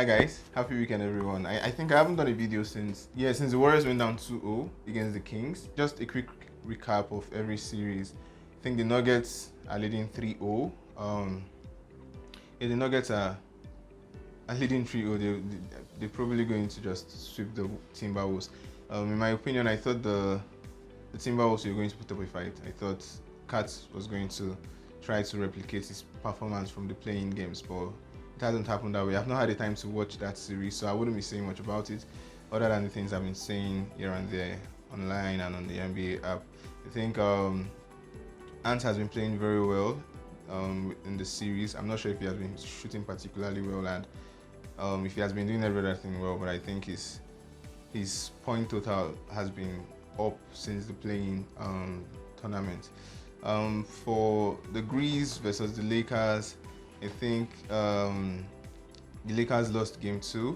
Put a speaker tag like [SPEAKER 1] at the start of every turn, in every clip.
[SPEAKER 1] Hi guys, happy weekend everyone. I think I haven't done a video since the Warriors went down 2-0 against the Kings. Just a quick recap of every series. I think the Nuggets are leading 3-0. The Nuggets are leading 3-0. They're probably going to just sweep the Timberwolves. In my opinion, I thought the Timberwolves were going to put up a fight. I thought Kat was going to try to replicate his performance from the playing games, but it hasn't happened that way. I've not had the time to watch that series, so I wouldn't be saying much about it other than the things I've been saying here and there online and on the NBA app. I think Ant has been playing very well in the series. I'm not sure if he has been shooting particularly well and if he has been doing everything well, but I think his point total has been up since the playing tournament. For the Grizz versus the Lakers, I think the Lakers lost game 2,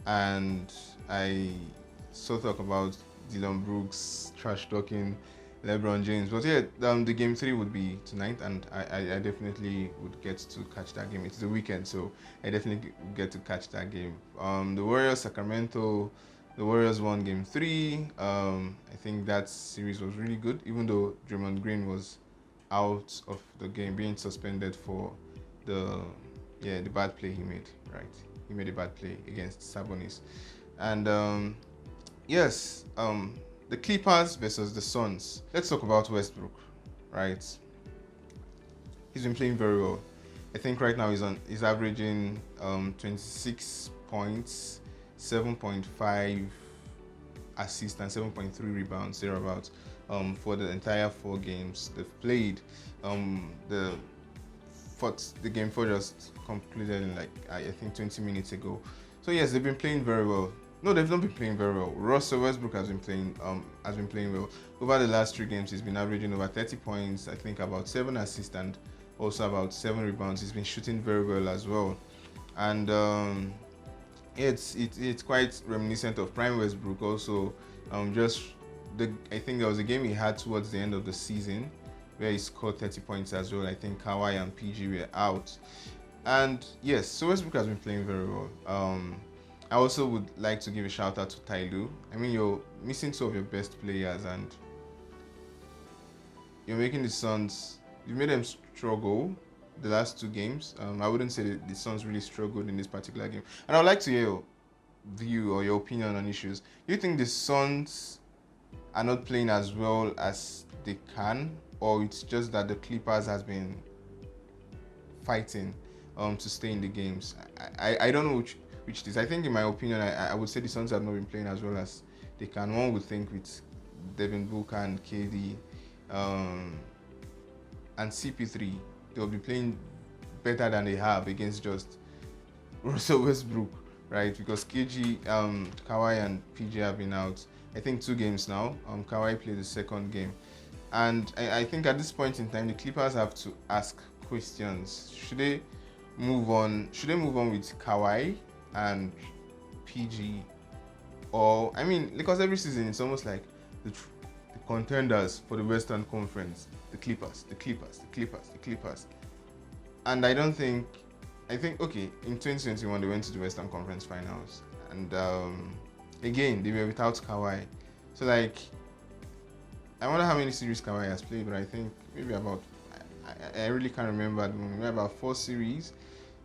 [SPEAKER 1] and I saw talk about Dylan Brooks trash talking LeBron James. But yeah, the game 3 would be tonight, and I definitely would get to catch that game. It's the weekend, so I definitely get to catch that game. The Warriors, Sacramento, the Warriors won game 3. I think that series was really good, even though Draymond Green was out of the game, being suspended for the bad play he made. Right, he made a bad play against Sabonis, and the Clippers versus the Suns. Let's talk about Westbrook. Right, he's been playing very well. I think right now he's averaging 26 points, 7.5 assists and 7.3 rebounds thereabouts for the entire 4 games they've played. The game 4 just concluded in I think 20 minutes ago. So yes, they've been playing very well. No, they've not been playing very well. Russell Westbrook has been playing well. Over the last 3 games, he's been averaging over 30 points, I think about 7 assists and also about 7 rebounds. He's been shooting very well as well. And it's quite reminiscent of Prime Westbrook also. I think there was a game he had towards the end of the season where he scored 30 points as well. I think Kawhi and PG were out. And yes, so Westbrook has been playing very well. I also would like to give a shout out to Ty Lue. I mean, you're missing 2 of your best players and you're making the Suns, you made them struggle the last 2 games. I wouldn't say the Suns really struggled in this particular game. And I would like to hear your view or your opinion on issues. Do you think the Suns are not playing as well as they can, or it's just that the Clippers has been fighting to stay in the games? I don't know which it is. I think in my opinion, I would say the Suns have not been playing as well as they can. One would think with Devin Booker and KD and CP3, they'll be playing better than they have against just Russell Westbrook, right? Because KG, Kawhi and PG have been out, I think 2 games now. Kawhi played the 2nd game. And I think at this point in time, the Clippers have to ask questions. Should they move on with Kawhi and PG? Or, I mean, because every season it's almost like the contenders for the Western Conference, the Clippers. And I think, okay, in 2021 they went to the Western Conference Finals. And again, they were without Kawhi. So I wonder how many series Kawhi has played, but I think maybe about, I really can't remember at the moment, maybe about 4 series.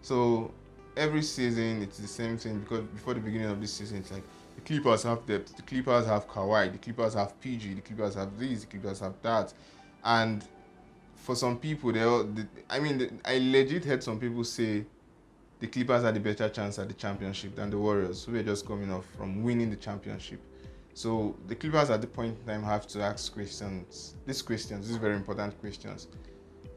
[SPEAKER 1] So every season it's the same thing, because before the beginning of this season it's like the Clippers have depth, the Clippers have Kawhi, the Clippers have PG, the Clippers have this, the Clippers have that. And for some people, I legit heard some people say the Clippers had a better chance at the championship than the Warriors, who were just coming off from winning the championship. So the Clippers at the point in time have to ask these very important questions.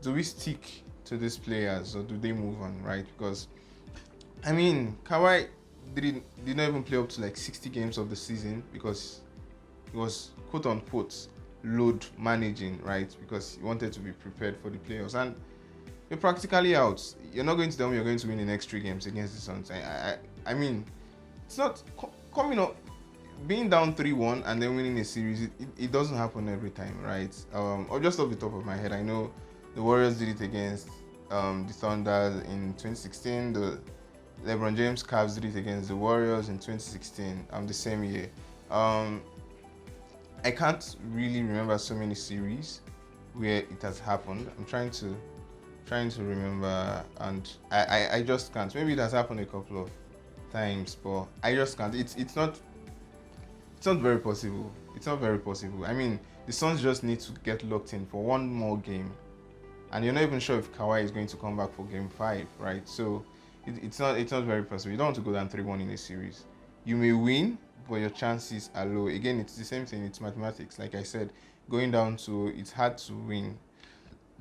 [SPEAKER 1] Do we stick to these players or do they move on, right? Because, I mean, Kawhi did not even play up to 60 games of the season because he was quote-unquote load managing, right? Because he wanted to be prepared for the playoffs. And you're practically out. You're not going to tell me you're going to win the next 3 games against the Suns. I mean, it's not coming up. Being down 3-1 and then winning a series, it doesn't happen every time, right? Or just off the top of my head, I know the Warriors did it against the Thunder in 2016. LeBron James Cavs did it against the Warriors in 2016, the same year. Um, I can't really remember so many series where it has happened. I'm trying to remember, and I just can't. Maybe it has happened a couple of times, but I just can't. It's not very possible. It's not very possible. I mean, the Suns just need to get locked in for one more game, and you're not even sure if Kawhi is going to come back for Game 5, right? So it's not very possible. You don't want to go down 3-1 in a series. You may win, but your chances are low. Again, it's the same thing. It's mathematics. Like I said, going down to it's hard to win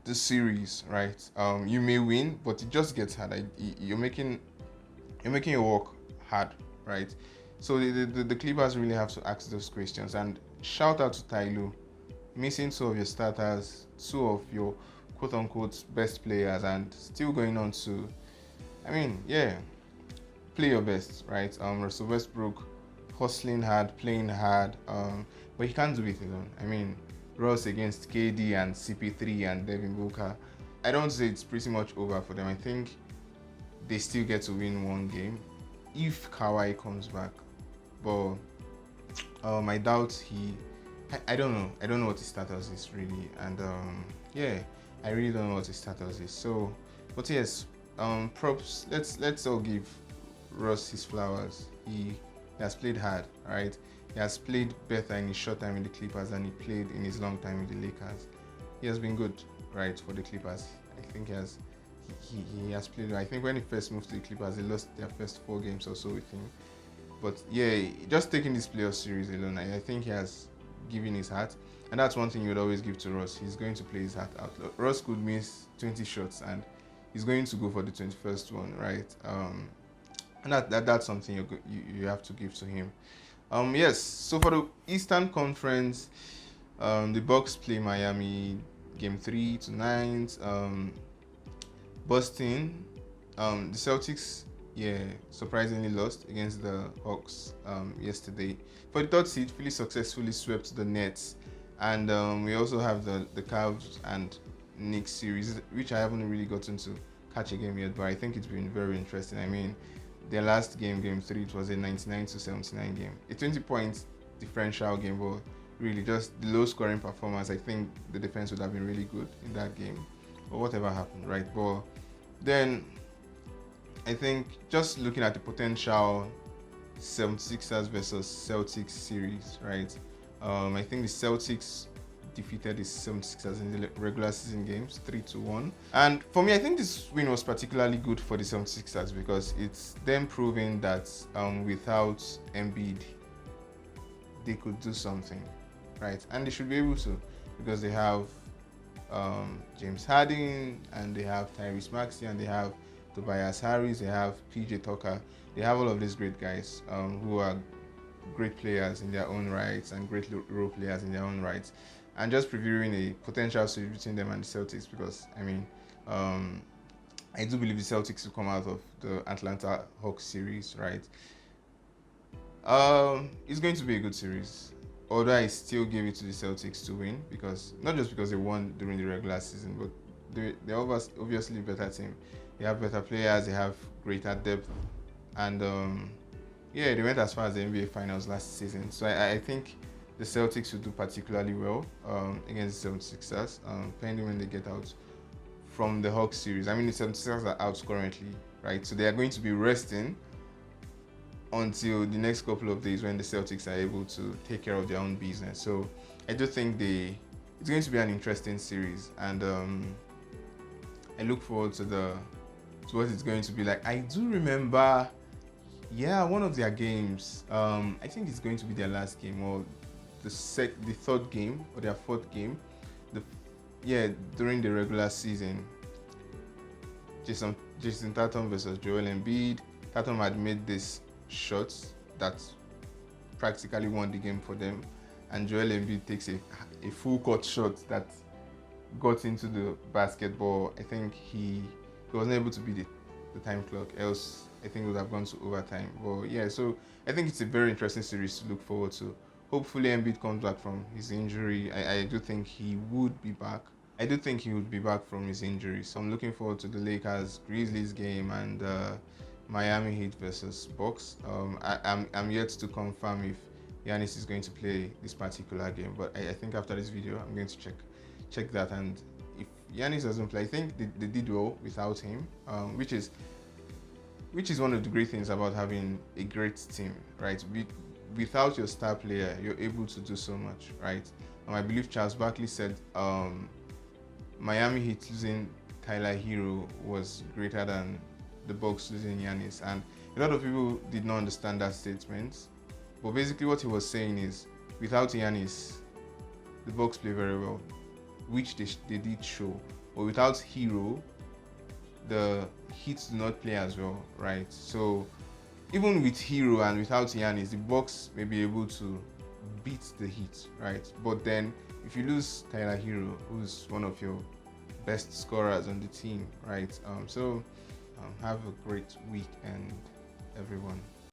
[SPEAKER 1] the series, right? You may win, but it just gets hard. You're making your work hard, right? So the Clippers really have to ask those questions. And shout out to Ty Lue, missing two of your starters, two of your quote unquote best players, and still going on to, I mean, yeah, play your best, right? Russell Westbrook hustling hard, playing hard, but he can't do it alone. I mean, Ross against KD and CP3 and Devin Booker. I don't say it's pretty much over for them. I think they still get to win one game if Kawhi comes back. But I doubt I don't know. I don't know what his status is really, and yeah, I really don't know what his status is. So, but yes, props. Let's all give Ross his flowers. He has played hard, right? He has played better in his short time in the Clippers than he played in his long time in the Lakers. He has been good, right, for the Clippers. I think he has played. I think when he first moved to the Clippers, they lost their first 4 games or so with him. But yeah, just taking this playoff series alone, I think he has given his heart, and that's one thing you would always give to Ross. He's going to play his heart out. Ross could miss 20 shots, and he's going to go for the 21st one, right? And that's something you have to give to him. Yes. So for the Eastern Conference, the Bucks play Miami Game 3 tonight. Boston, the Celtics, yeah, surprisingly lost against the Hawks yesterday. For the third seed, Philly successfully swept the Nets, and we also have the Cavs and Knicks series, which I haven't really gotten to catch a game yet, but I think it's been very interesting. I mean, their last game, Game 3, it was a 99-79 game, a 20-point differential game, but really just the low-scoring performance. I think the defense would have been really good in that game, but whatever happened, right? But then I think just looking at the potential 76ers versus Celtics series, right? I think the Celtics defeated the 76ers in the regular season games 3-1. And for me, I think this win was particularly good for the 76ers because it's them proving that without Embiid, they could do something, right? And they should be able to, because they have James Harden, and they have Tyrese Maxey, and they have Tobias Harris, they have PJ Tucker. They have all of these great guys who are great players in their own rights and great role players in their own rights. And just previewing a potential series between them and the Celtics, because I mean, I do believe the Celtics will come out of the Atlanta Hawks series, right? It's going to be a good series. Although I still give it to the Celtics to win, because not just because they won during the regular season, but they're obviously a better team. They have better players, they have greater depth, and yeah, they went as far as the NBA Finals last season. So I think the Celtics will do particularly well against the 76ers, pending when they get out from the Hawks series. I mean, the 76ers are out currently, right? So they are going to be resting until the next couple of days when the Celtics are able to take care of their own business. So I do think it's going to be an interesting series, and I look forward to what it's going to be like. I do remember, one of their games. I think it's going to be their last game, or the third game, or their fourth game. During the regular season, Jason Tatum versus Joel Embiid. Tatum had made this shots that practically won the game for them, and Joel Embiid takes a full court shot that got into the basketball. I think he wasn't able to beat the time clock, else I think it would have gone to overtime. But yeah, so I think it's a very interesting series to look forward to. Hopefully Embiid comes back from his injury. I do think he would be back. I do think he would be back from his injury. So I'm looking forward to the Lakers Grizzlies game, and Miami Heat versus Bucks. I'm yet to confirm if Giannis is going to play this particular game, but I think after this video I'm going to check that, and if Giannis doesn't play, I think they did well without him, which is one of the great things about having a great team, right? Without your star player, you're able to do so much, right? I believe Charles Barkley said Miami Heat losing Tyler Hero was greater than the Bucks losing Giannis, and a lot of people did not understand that statement. But basically, what he was saying is, without Giannis, the Bucks play very well, which they did show. But without Hero, the Heat do not play as well, right? So even with Hero and without Giannis, the Bucks may be able to beat the Heat, right? But then if you lose Tyler Hero, who's one of your best scorers on the team, right? So have a great weekend, everyone.